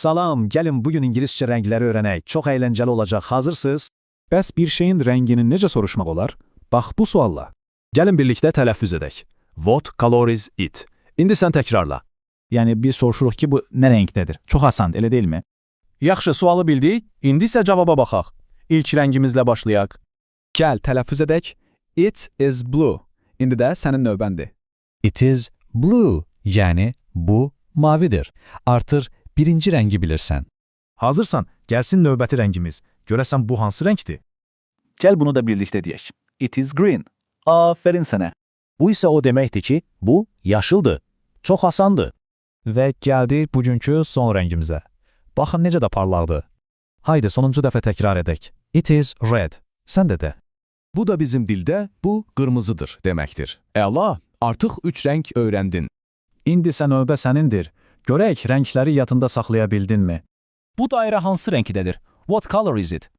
Salam, gəlin bugün İngiliscə rəngləri öyrənək. Çox əyləncəli olacaq. Hazırsınız? Bəs bir şeyin rəngini necə soruşmaq olar? Bax bu sualla. Gəlin birlikdə tələffüz edək. What color is it? İndi sən təkrarla. Yəni biz soruşuruq ki, bu nə rəngdədir? Çox asan, elə deyilmi? Yaxşı, sualı bildik. İndi isə cavaba baxaq. İlk rəngimizlə başlayaq. Gəl, tələffüz edək. It is blue. İndi də sənin növbəndir. It is blue, yəni bu mavidir. Artır birinci rəngi bilirsən. Hazırsan, gəlsin növbəti rəngimiz. Görəsən bu hansı rəngdir? Gəl bunu da birlikdə deyək. It is green. Aferin sənə. Bu isə o deməkdir ki, bu yaşıldır. Çox asandır. Və gəldik bugünkü son rəngimizə. Baxın necə də parlaqdır. Haydi sonuncu dəfə təkrar edək. It is red. Sən də də. Bu da bizim dildə bu qırmızıdır deməkdir. Əla, artıq 3 rəng öyrəndin. İndi sən növbə sənindir. Görək rəngləri yadında saxlaya bildinmi? Bu dairə hansı rəngdədir? What color is it?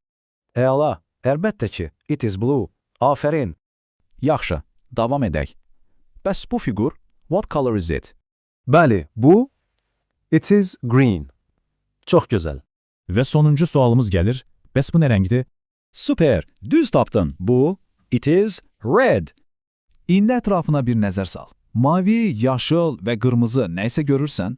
Əla, əlbəttə ki, it is blue. Afərin. Yaxşı, davam edək. Bəs bu fiqur, what color is it? Bəli, bu it is green. Çox gözəl. Və sonuncu sualımız gəlir. Bəs bu nə rəngdir? Super, düz tapdın. Bu, it is red. İndi ətrafına bir nəzər sal. Mavi, yaşıl və qırmızı nə isə görürsən?